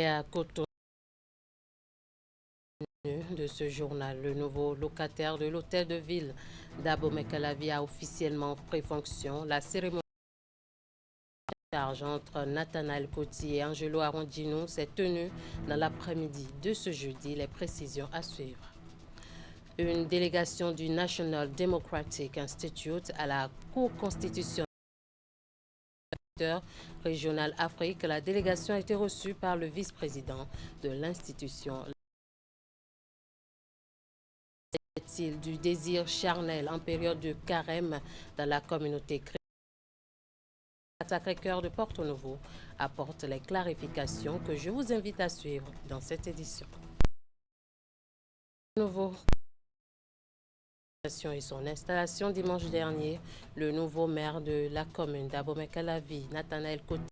à Cotonou de ce journal, le nouveau locataire de l'hôtel de ville d'Abomey-Calavi a officiellement pris fonction. La cérémonie de charge entre Nathanaël Coty et Angelo Arondino s'est tenue dans l'après-midi de ce jeudi. Les précisions à suivre. Une délégation du National Democratic Institute à la Cour constitutionnelle régionale Afrique, la délégation a été reçue par le vice-président de l'institution. Est-il du désir charnel en période de carême dans la communauté chrétienne? La Sacré-Cœur de Porto-Novo apporte les clarifications que je vous invite à suivre dans cette édition. Nouveau et son installation dimanche dernier, le nouveau maire de la commune d'Abomey-Calavi, Nathanaël Coty,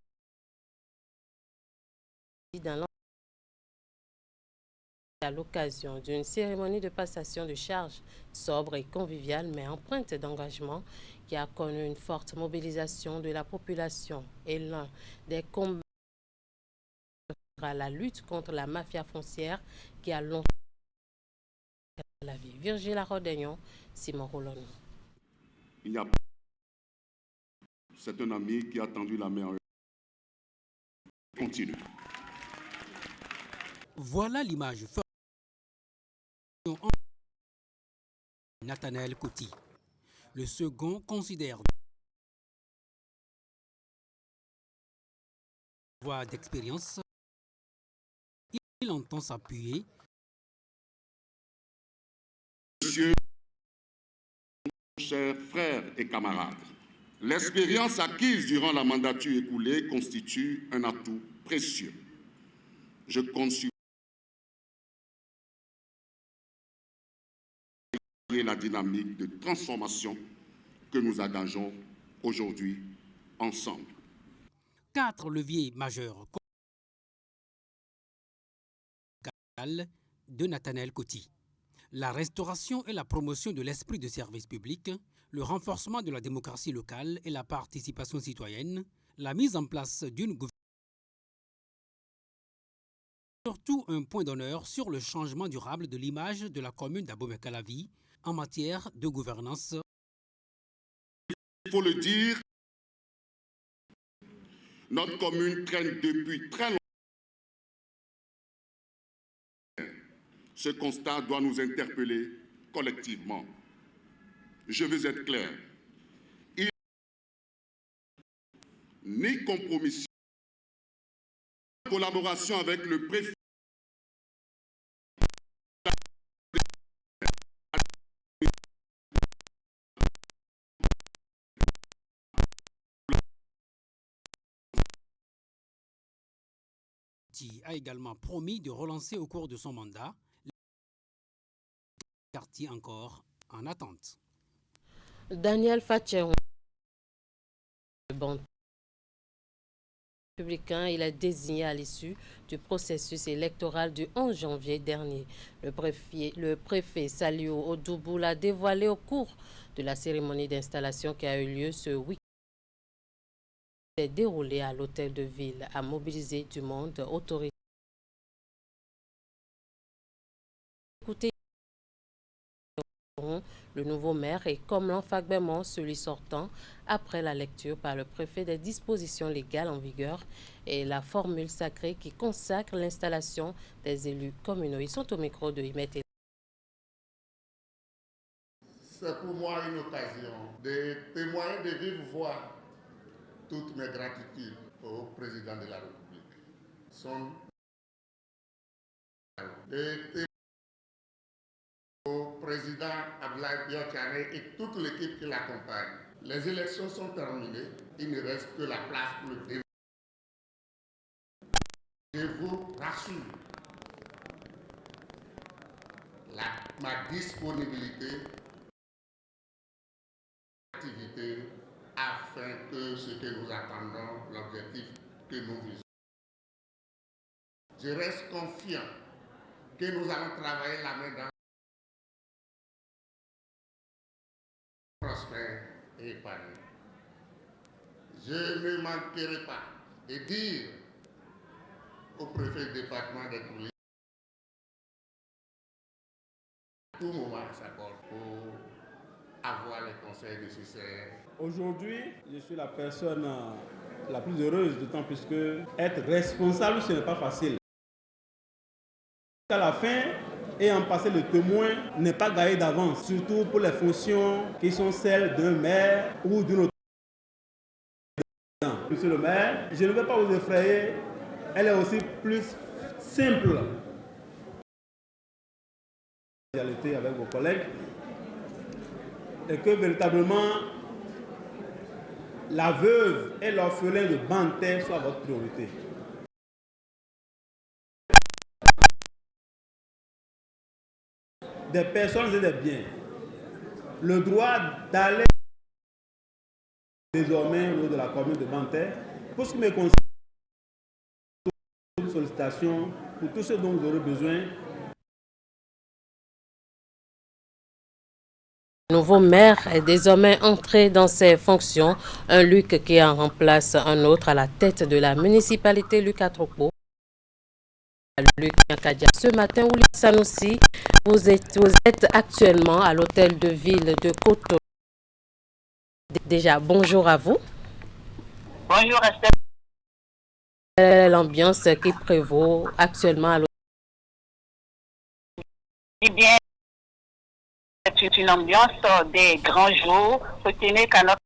dans à l'occasion d'une cérémonie de passation de charges sobre et conviviale mais empreinte d'engagement qui a connu une forte mobilisation de la population et l'un des combats à la lutte contre la mafia foncière qui a longtemps la vie. Virgile Rodegnon, Simon Rolon. Il n'y a pas. C'est un ami qui a tendu la main. Continue. Voilà l'image forte de Nathanaël Coty. Le second considère voie d'expérience. Il entend s'appuyer. Monsieur, chers frères et camarades, l'expérience acquise durant la mandature écoulée constitue un atout précieux. Je compte sur la dynamique de transformation que nous engageons aujourd'hui ensemble. 4 leviers majeurs de Nathanaël Coty. La restauration et la promotion de l'esprit de service public, le renforcement de la démocratie locale et la participation citoyenne, la mise en place d'une gouvernance. Surtout un point d'honneur sur le changement durable de l'image de la commune d'Abomey-Calavi en matière de gouvernance. Il faut le dire, notre commune traîne depuis très longtemps. Ce constat doit nous interpeller collectivement. Je veux être clair. Il n'y a ni compromission, ni collaboration avec le préfet. Qui a également promis de relancer au cours de son mandat les quartiers encore en attente. Daniel Fatcheron, bon républicain, il est désigné à l'issue du processus électoral du 11 janvier dernier. Le préfet Saliou Odoubou l'a dévoilé au cours de la cérémonie d'installation qui a eu lieu ce week-end. S'est déroulé à l'hôtel de ville, a mobilisé du monde autoritaire. Écoutez le nouveau maire et comme l'enfagnement celui sortant après la lecture par le préfet des dispositions légales en vigueur et la formule sacrée qui consacre l'installation des élus communaux. Ils sont au micro de Imet. C'est pour moi une occasion de témoigner de vive voix toutes mes gratitudes au président de la République. Au président Abdoulaye Diop et toute l'équipe qui l'accompagne. Les élections sont terminées, il ne reste que la place pour le débat. Je vous rassure, ma disponibilité afin que ce que nous attendons, l'objectif que nous visons. Je reste confiant que nous allons travailler la main dans prospère et épanoui. Je ne manquerai pas de dire au préfet du département d'être libre. Tout moment à sa porte pour avoir les conseils nécessaires. Aujourd'hui, je suis la personne la plus heureuse, d'autant plus que être responsable, ce n'est pas facile. À la fin, et en passer le témoin n'est pas gagné d'avance, surtout pour les fonctions qui sont celles d'un maire ou d'une autre. Monsieur le maire, je ne vais pas vous effrayer, elle est aussi plus simple. Avec vos collègues, et que véritablement la veuve et l'orphelin de Banter soient votre priorité. Des personnes et des biens. Le droit d'aller désormais au niveau de la commune de Banter, pour ce qui me concerne, une sollicitation pour tout ce dont vous aurez besoin. Le nouveau maire est désormais entré dans ses fonctions, un Luc qui en remplace un autre à la tête de la municipalité, Luc Atropo. Luc Nyakadia. Ce matin, Ouli Sanoussi, vous êtes actuellement à l'hôtel de ville de Cotonou. Déjà, bonjour à vous. Bonjour Estelle. L'ambiance qui prévaut actuellement à l'hôtel. Eh bien, c'est une ambiance des grands jours. Retenez qu'à notre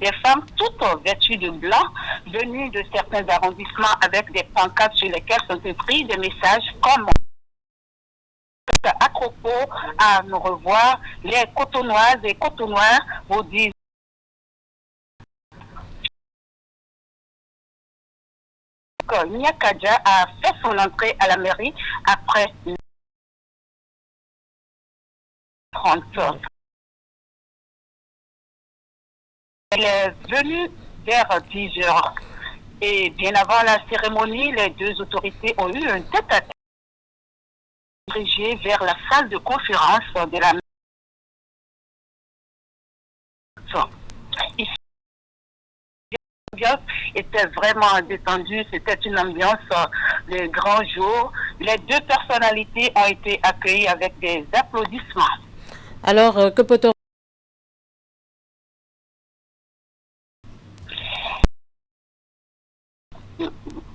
des femmes toutes vêtues de blanc, venues de certains arrondissements avec des pancartes sur lesquelles sont écrits des messages comme Atropo à nous revoir. Les Cotonoises et Cotonois vous disent que Nyakadia a fait son entrée à la mairie après 30 ans. Elle est venue vers 10 heures. Et bien avant la cérémonie, les deux autorités ont eu un tête-à-tête dirigé vers la salle de conférence de la ici. L'ambiance était vraiment détendue, c'était une ambiance de grand jour. Les deux personnalités ont été accueillies avec des applaudissements. Alors, que peut-on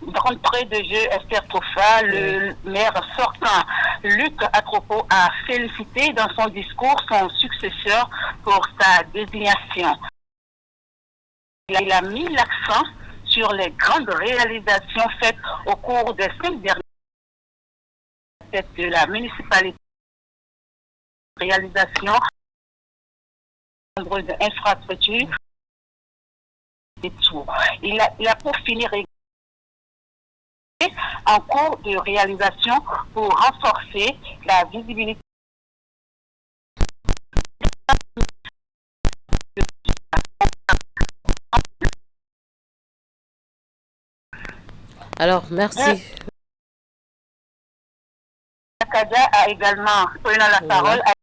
d'entrée de jeu, Esther Tofa, le maire sortant, Luc Atropo, a félicité dans son discours son successeur pour sa désignation. Il a mis l'accent sur les grandes réalisations faites au cours des 5 dernières années de la municipalité. Réalisation de nombreuses infrastructures et tout. Il a pour finir en cours de réalisation pour renforcer la visibilité. Alors, merci. Nyakadia a également pris la parole à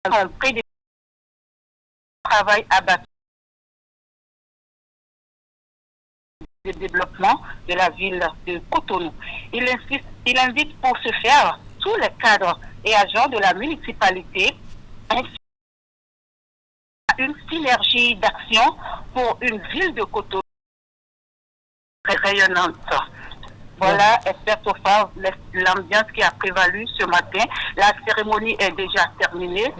un prix de travail abattu de développement de la ville de Cotonou. Il invite pour ce faire tous les cadres et agents de la municipalité ainsi à une synergie d'action pour une ville de Cotonou rayonnante. Voilà, Esther Tofa, l'ambiance qui a prévalu ce matin. La cérémonie est déjà terminée.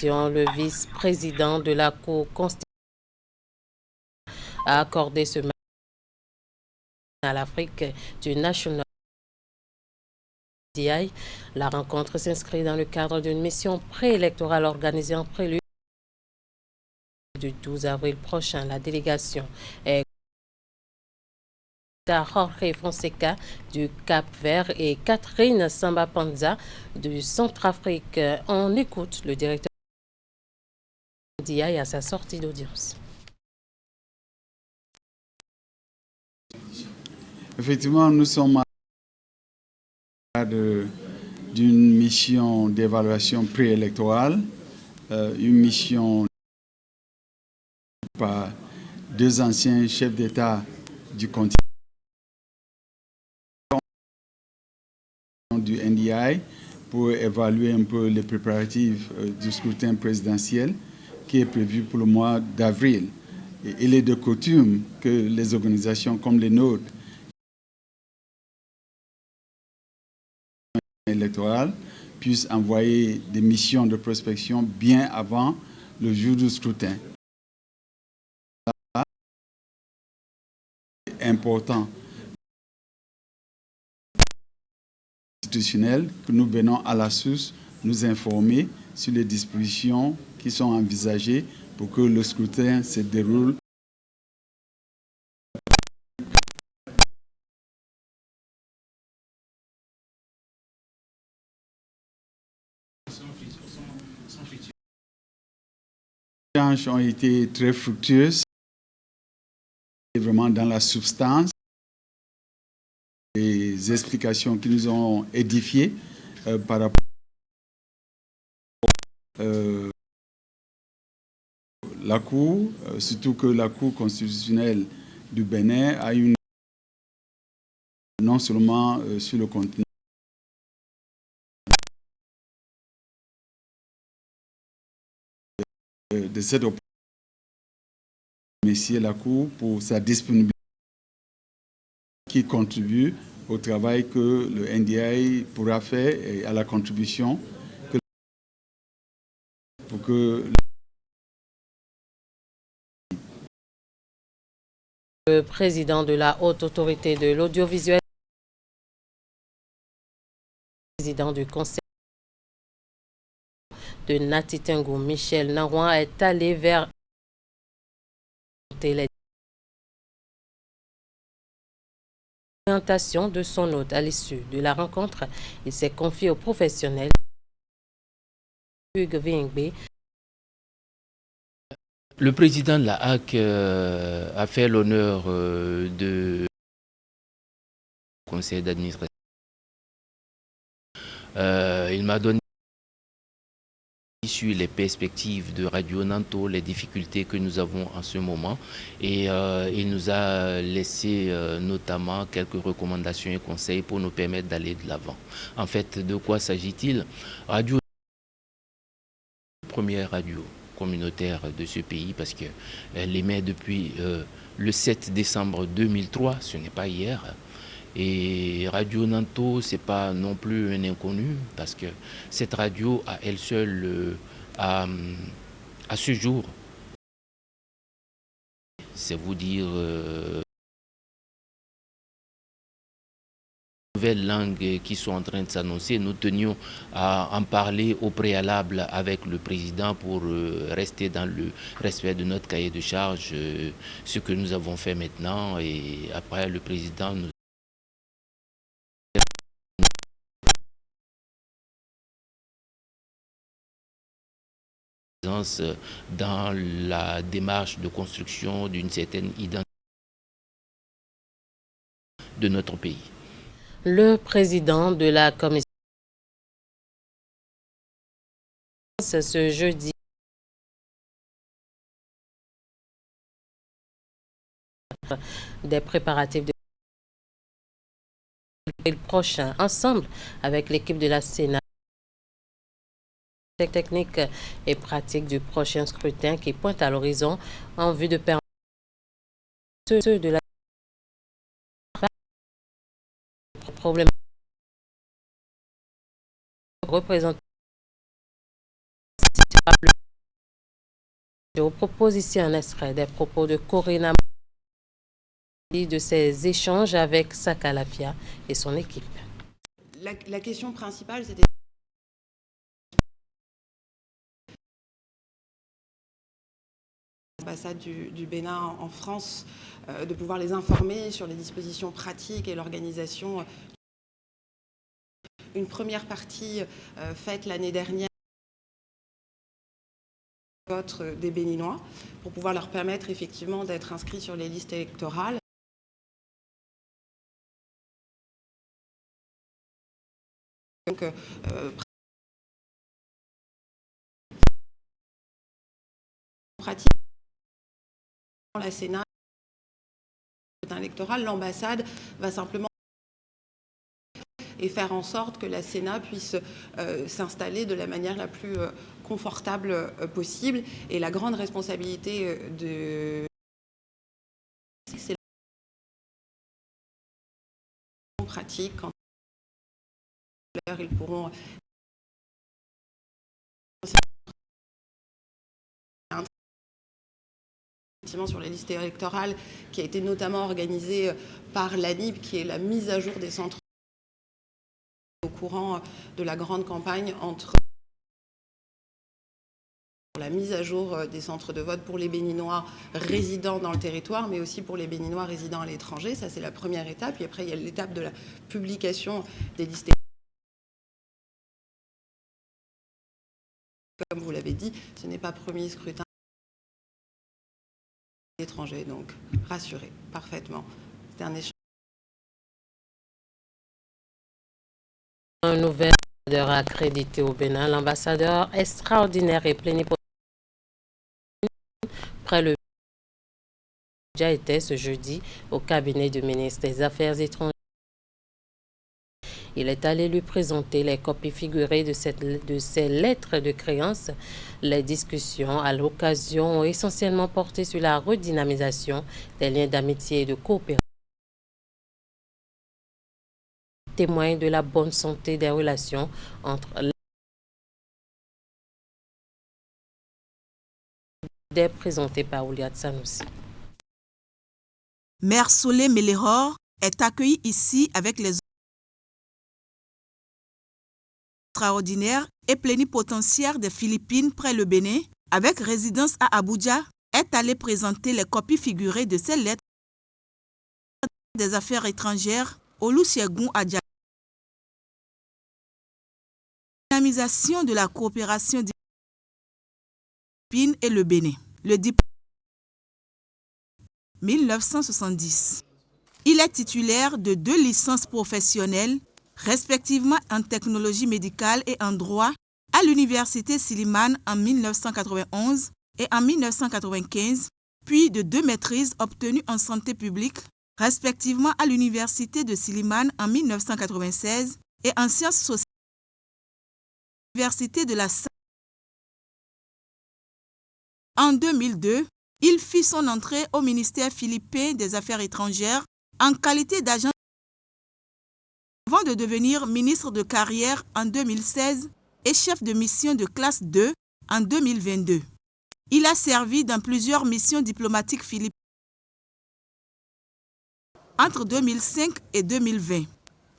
Le vice-président de la Cour constitutionnelle a accordé ce matin à l'Afrique du National DI. La rencontre s'inscrit dans le cadre d'une mission préélectorale organisée en prélude du 12 avril prochain. La délégation est Jorge Fonseca du Cap-Vert et Catherine Samba-Panza du Centrafrique. On écoute le directeur DI à sa sortie d'audience. Effectivement, nous sommes à d'une mission d'évaluation préélectorale, une mission par deux anciens chefs d'État du continent du NDI pour évaluer un peu les préparatifs du scrutin présidentiel qui est prévu pour le mois d'avril. Il est de coutume que les organisations comme les nôtres électorales puissent envoyer des missions de prospection bien avant le jour du scrutin. C'est important institutionnel que nous venons à la source nous informer sur les dispositions qui sont envisagées pour que le scrutin se déroule Les échanges ont été très fructueux, vraiment dans la substance, les explications qui nous ont édifiés par rapport à la Cour, surtout que la Cour constitutionnelle du Bénin a une non seulement sur le continent de cette opération, remercier la Cour pour sa disponibilité qui contribue au travail que le NDI pourra faire et à la contribution pour que le président de la Haute Autorité de l'Audiovisuel, président du Conseil de Nati Tengu, Michel Narouan, est allé vers les orientations de son hôte. À l'issue de la rencontre, il s'est confié aux professionnels. Hugues Vingbe. Le président de la HAC a fait l'honneur de conseil d'administration. Il m'a donné sur les perspectives de Radio Nanto, les difficultés que nous avons en ce moment, et il nous a laissé notamment quelques recommandations et conseils pour nous permettre d'aller de l'avant. En fait, de quoi s'agit-il? Radio, première radio communautaire de ce pays, parce qu'elle émet depuis le 7 décembre 2003, ce n'est pas hier. Et Radio Nanto, ce n'est pas non plus un inconnu, parce que cette radio, à elle seule, à ce jour, c'est vous dire, nouvelles langues qui sont en train de s'annoncer. Nous tenions à en parler au préalable avec le président pour rester dans le respect de notre cahier de charge, ce que nous avons fait maintenant. Et après, le président nous dans la démarche de construction d'une certaine identité de notre pays. Le président de la commission ce jeudi des préparatifs de prochain ensemble avec l'équipe de la Sénat technique et pratique du prochain scrutin qui pointe à l'horizon en vue de permettre ceux de la problème représenter aux propositions en extrait des propos de Corinna de ses échanges avec Sakalafia et son équipe. La question principale, c'était l'ambassade du Bénin en France, de pouvoir les informer sur les dispositions pratiques et l'organisation. Une première partie faite l'année dernière des Béninois pour pouvoir leur permettre effectivement d'être inscrits sur les listes électorales. Donc, pratique la Sénat électoral, l'ambassade va simplement et faire en sorte que la Sénat puisse s'installer de la manière la plus confortable possible. Et la grande responsabilité de c'est la pratique quand ils pourront sur les listes électorales qui a été notamment organisée par l'ANIP, qui est la mise à jour des centres au courant de la grande campagne entre la mise à jour des centres de vote pour les Béninois résidant dans le territoire, mais aussi pour les Béninois résidant à l'étranger. Ça, c'est la première étape. Et après, il y a l'étape de la publication des listes. Comme vous l'avez dit, ce n'est pas premier scrutin étranger, donc rassuré parfaitement. C'est un échange. Un nouvel ambassadeur accrédité au Bénin, l'ambassadeur extraordinaire et plénipotentiaire près le déjà était ce jeudi au cabinet du ministre des Affaires étrangères. Il est allé lui présenter les copies figurées de ces lettres de créance. Les discussions à l'occasion ont essentiellement porté sur la redynamisation des liens d'amitié et de coopération. Témoigne de la bonne santé des relations entre les présentés par Ouliat Sanoussi. Mère Solé Méléror est accueillie ici avec les extraordinaires et plénipotentiaires des Philippines près le Bénin, avec résidence à Abuja, est allée présenter les copies figurées de ces lettres des Affaires étrangères Olusegun Adja. Dynamisation de la coopération des Philippines et le Bénin. Le diplôme 1970. Il est titulaire de 2 licences professionnelles, respectivement en technologie médicale et en droit, à l'université Silliman en 1991 et en 1995, puis de 2 maîtrises obtenues en santé publique, respectivement à l'université de Silliman en 1996 et en sciences sociales à l'université de la Salle. En 2002, il fit son entrée au ministère philippin des Affaires étrangères en qualité d'agent avant de devenir ministre de carrière en 2016 et chef de mission de classe 2 en 2022. Il a servi dans plusieurs missions diplomatiques philippines entre 2005 et 2020.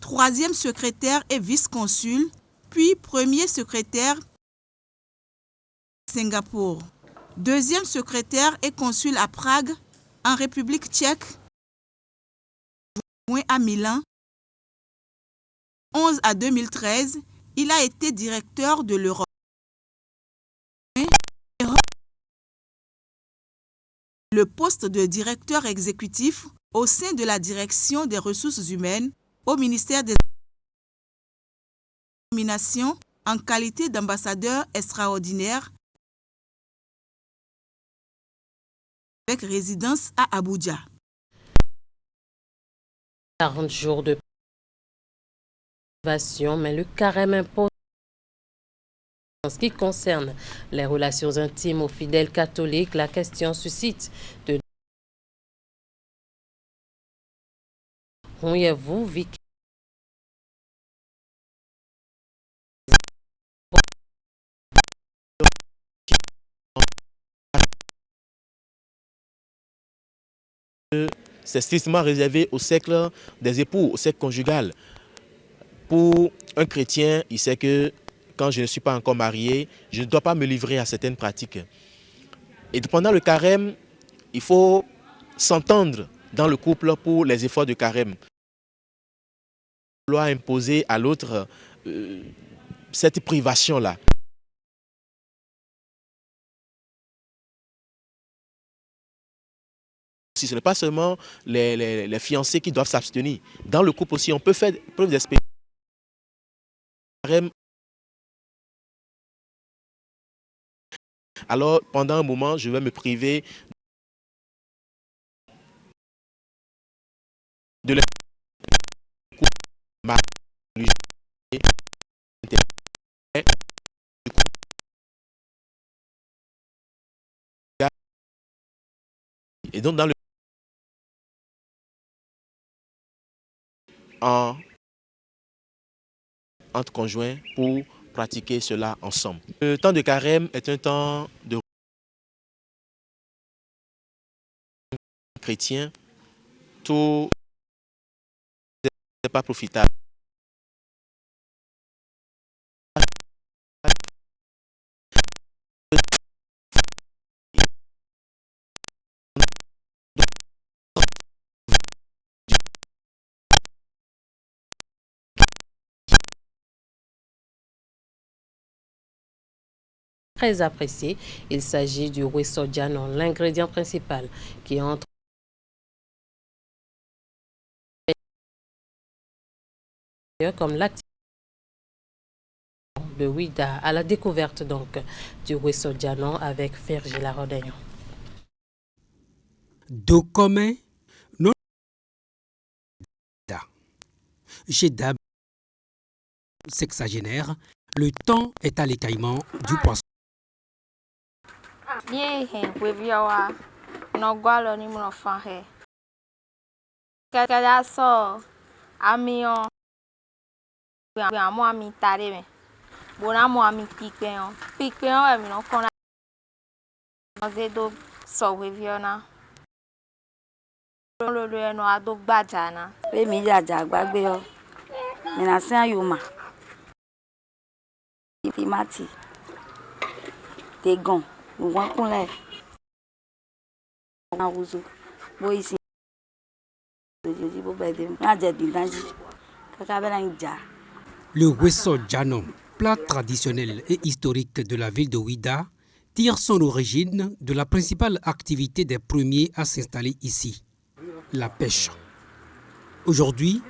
3e secrétaire et vice-consul, puis 1er secrétaire à Singapour. 2e secrétaire et consul à Prague, en République tchèque, à Milan. 2011 à 2013, il a été directeur de l'Europe. Le poste de directeur exécutif au sein de la direction des ressources humaines au ministère des nominations en qualité d'ambassadeur extraordinaire avec résidence à Abuja. 40 jours de privation, mais le carême impose en ce qui concerne les relations intimes aux fidèles catholiques. La question suscite de vous Vicky. C'est strictement réservé au cercle des époux, au cercle conjugal. Pour un chrétien, il sait que quand je ne suis pas encore marié, je ne dois pas me livrer à certaines pratiques. Et pendant le carême, il faut s'entendre dans le couple pour les efforts de carême. On doit imposer à l'autre cette privation-là. Ce n'est pas seulement les fiancés qui doivent s'abstenir. Dans le couple aussi, on peut faire preuve d'espérance. carême. Alors, pendant un moment, je vais me priver de la et donc dans le entre conjoints pour pratiquer cela ensemble. Le temps de carême est un temps de chrétien, tout n'est pas profitable. Très apprécié, il s'agit du Weso Janon, l'ingrédient principal qui entre comme l'activité de Ouida à la découverte donc du Weso Janon avec Fergila Rodaignon. De commun, non. Chez Dab, sexagénaire, le temps est à l'écaillement du poisson. Le Weso Janon, plat traditionnel et historique de la ville de Ouida, tire son origine de la principale activité des premiers à s'installer ici, la pêche. Aujourd'hui,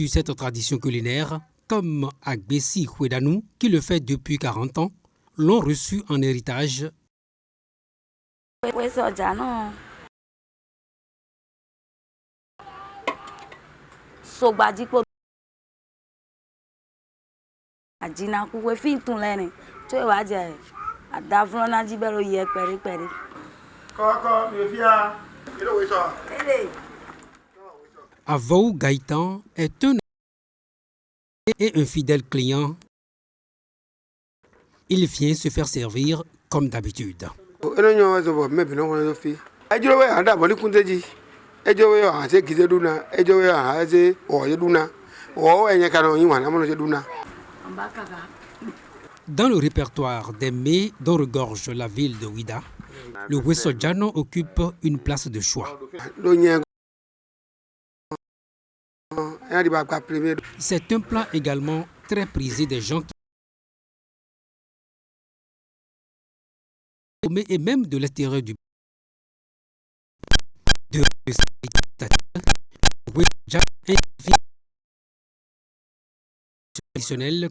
cette tradition culinaire, comme Agbessi Houedanou, qui le fait depuis 40 ans, l'ont reçu en héritage. Avou Gaïtan est un fidèle client. Il vient se faire servir comme d'habitude. Dans le répertoire des mets dont regorge la ville de Ouida, le Weso Janon occupe une place de choix. C'est un plat également très prisé des gens qui et même de l'extérieur du traditionnel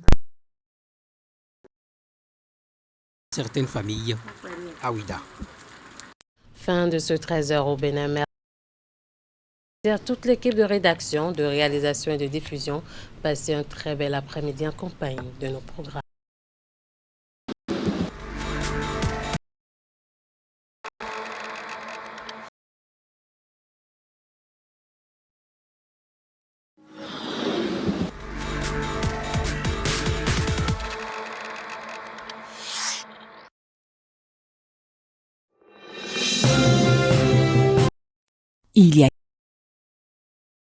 certaines familles à Ouida. Fin de ce 13h au Bénin. Merci à toute l'équipe de rédaction, de réalisation et de diffusion. Passez un très bel après-midi en compagnie de nos programmes. Il y a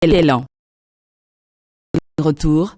l'élan. Retour